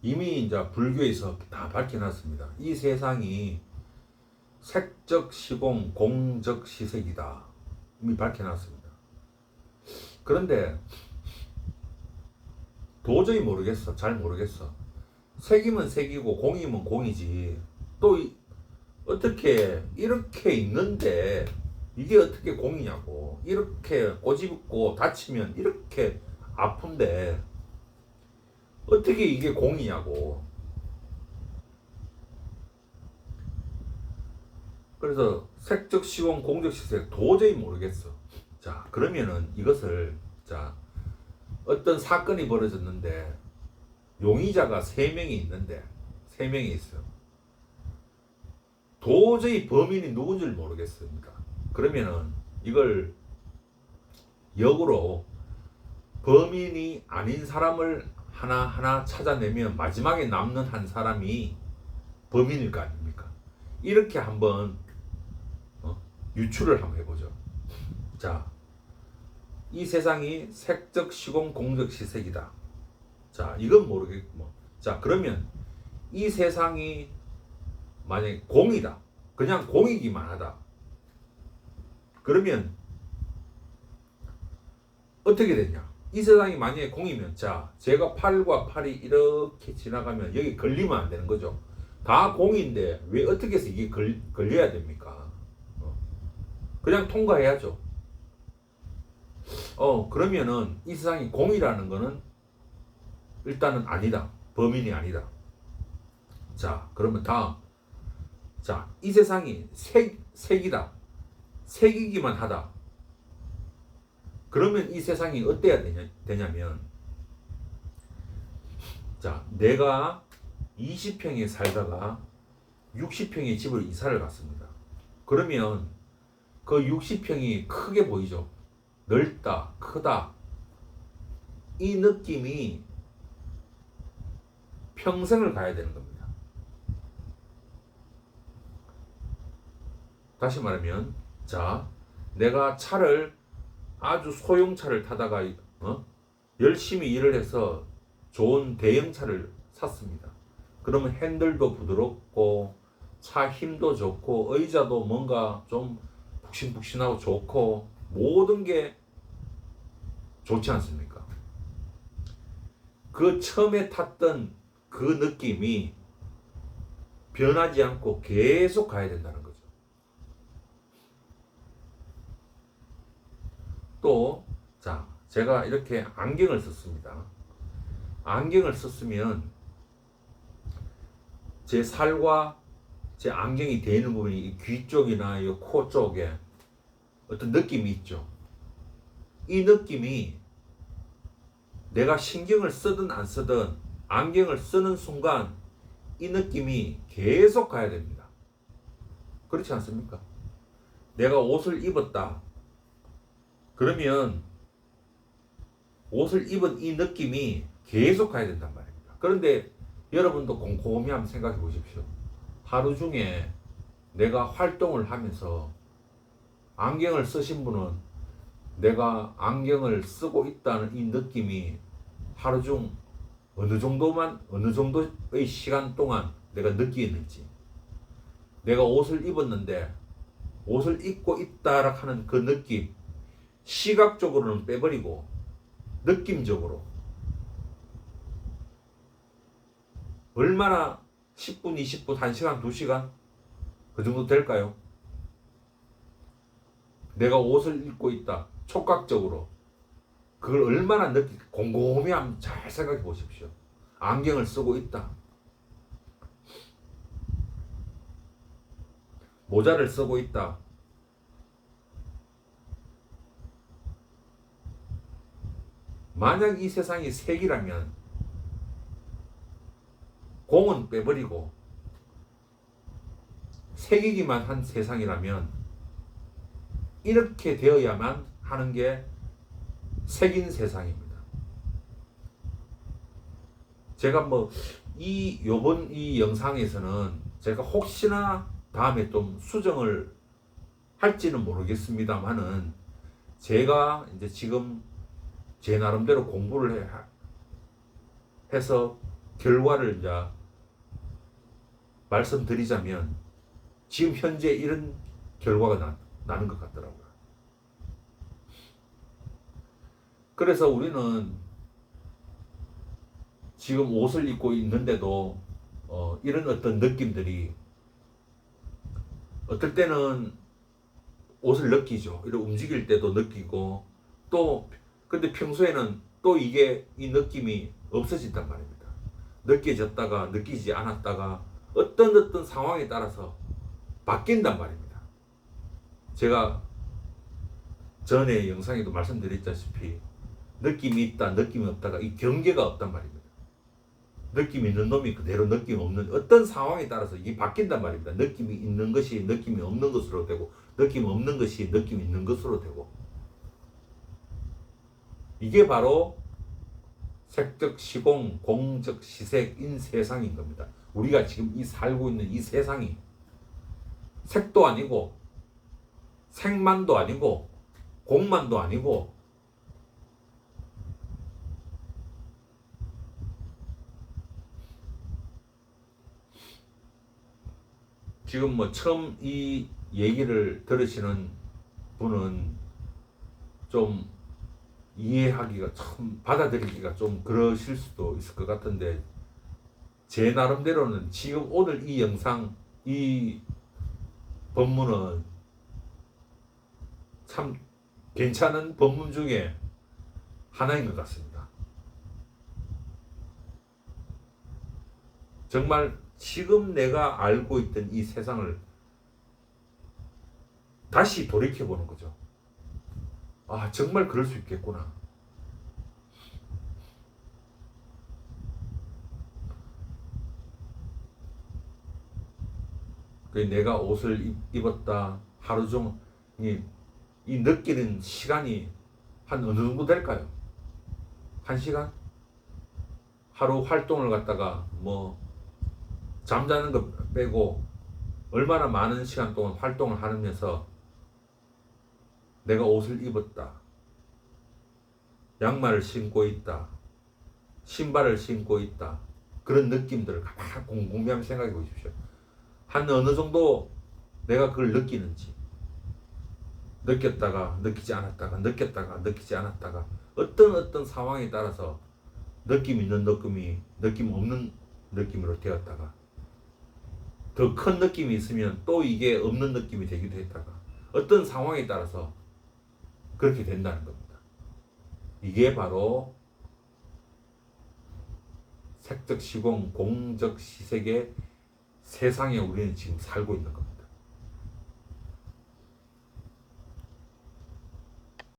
이미 이제 불교에서 다 밝혀놨습니다. 이 세상이 색적 시공, 공적 시색이다. 이미 밝혀놨습니다. 그런데 도저히 모르겠어. 잘 모르겠어. 색이면 색이고 공이면 공이지. 또 어떻게 이렇게 있는데 이게 어떻게 공이냐고. 이렇게 꼬집고 다치면 이렇게 아픈데 어떻게 이게 공이냐고. 그래서 색적 시공 공적 시색 도저히 모르겠어. 자, 그러면은 이것을, 자, 어떤 사건이 벌어졌는데 용의자가 3명이 있는데 3명이 있어. 도저히 범인이 누군지를 모르겠습니다. 그러면은 이걸 역으로 범인이 아닌 사람을 하나하나 찾아내면 마지막에 남는 한 사람이 범인일 거 아닙니까? 이렇게 한번 유추를 한번 해보죠. 자, 이 세상이 색적 시공 공적 시색이다. 자, 이건 모르겠고, 자, 그러면 이 세상이 만약에 공이다. 그냥 공이기만 하다. 그러면 어떻게 되냐? 이 세상이 만약에 공이면, 자, 제가 팔과 팔이 이렇게 지나가면 여기 걸리면 안 되는 거죠. 다 공인데 왜 어떻게 해서 이게 걸려야 됩니까? 그냥 통과해야죠. 그러면은 이 세상이 공이라는 거는 일단은 아니다. 범인이 아니다. 자, 그러면 다음. 자, 이 세상이 색이다. 색이기만 하다. 그러면 이 세상이 어때야 되냐면, 자, 내가 20평에 살다가 60평의 집을 이사를 갔습니다. 그러면 그 60평이 크게 보이죠? 넓다, 크다. 이 느낌이 평생을 가야 되는 겁니다. 다시 말하면, 자, 내가 차를 아주 소형차를 타다가 열심히 일을 해서 좋은 대형차를 샀습니다. 그러면 핸들도 부드럽고 차 힘도 좋고 의자도 뭔가 좀 푹신푹신하고 좋고 모든 게 좋지 않습니까? 그 처음에 탔던 그 느낌이 변하지 않고 계속 가야 된다는 거죠. 또, 자, 제가 이렇게 안경을 썼습니다. 안경을 썼으면 제 살과 제 안경이 되는 부분이 귀 쪽이나 코 쪽에 어떤 느낌이 있죠. 이 느낌이 내가 신경을 쓰든 안 쓰든 안경을 쓰는 순간 이 느낌이 계속 가야 됩니다. 그렇지 않습니까? 내가 옷을 입었다. 그러면 옷을 입은 이 느낌이 계속 가야 된단 말입니다. 그런데 여러분도 곰곰이 한번 생각해 보십시오. 하루 중에 내가 활동을 하면서 안경을 쓰신 분은 내가 안경을 쓰고 있다는 이 느낌이 하루 중 어느 정도의 시간 동안 내가 느끼는지, 내가 옷을 입었는데 옷을 입고 있다라 하는 그 느낌, 시각적으로는 빼버리고 느낌적으로 얼마나 10분, 20분, 1시간, 2시간 그 정도 될까요? 내가 옷을 입고 있다. 촉각적으로 그걸 얼마나 곰곰이 한번 잘 생각해 보십시오. 안경을 쓰고 있다. 모자를 쓰고 있다. 만약 이 세상이 색이라면 공은 빼버리고 색이기만 한 세상이라면 이렇게 되어야만 하는 게 색인 세상입니다. 제가 요번 이 영상에서는 제가 혹시나 다음에 좀 수정을 할지는 모르겠습니다만은 제가 이제 지금 제 나름대로 공부를 해서 결과를 이제 말씀드리자면 지금 현재 이런 결과가 나는 것 같더라고요. 그래서 우리는 지금 옷을 입고 있는데도 이런 어떤 느낌들이 어떨 때는 옷을 느끼죠. 이렇게 움직일 때도 느끼고 또 근데 평소에는 또 이게 이 느낌이 없어진단 말입니다. 느껴졌다가 느끼지 않았다가 어떤 상황에 따라서 바뀐단 말입니다. 제가 전에 영상에도 말씀드렸다시피 느낌이 있다 느낌이 없다가 이 경계가 없단 말입니다. 느낌이 있는 놈이 그대로 느낌 없는 어떤 상황에 따라서 이게 바뀐단 말입니다. 느낌이 있는 것이 느낌이 없는 것으로 되고 느낌 없는 것이 느낌 있는 것으로 되고 이게 바로 색적 시공 공적 시색인 세상인 겁니다. 우리가 지금 이 살고 있는 이 세상이 색도 아니고 색만도 아니고 공만도 아니고 지금 뭐 처음 이 얘기를 들으시는 분은 좀 이해하기가 참 받아들이기가 좀 그러실 수도 있을 것 같은데 제 나름대로는 지금 오늘 이 영상 이 법문은 참 괜찮은 법문 중에 하나인 것 같습니다. 정말 지금 내가 알고 있던 이 세상을 다시 돌이켜보는 거죠. 아, 정말 그럴 수 있겠구나. 내가 옷을 입었다 하루 종일 이 느끼는 시간이 한 어느 정도 될까요? 1시간? 하루 활동을 갖다가 뭐 잠자는 거 빼고 얼마나 많은 시간 동안 활동을 하면서 내가 옷을 입었다. 양말을 신고 있다. 신발을 신고 있다. 그런 느낌들을 가만히 곰곰이 생각해 보십시오. 한 어느 정도 내가 그걸 느끼는지 느꼈다가 느끼지 않았다가 느꼈다가 느끼지 않았다가 어떤 상황에 따라서 느낌 있는 느낌이 느낌 없는 느낌으로 되었다가 더 큰 느낌이 있으면 또 이게 없는 느낌이 되기도 했다가 어떤 상황에 따라서 그렇게 된다는 겁니다. 이게 바로 색적 시공 공적 시색의 세상에 우리는 지금 살고 있는 겁니다.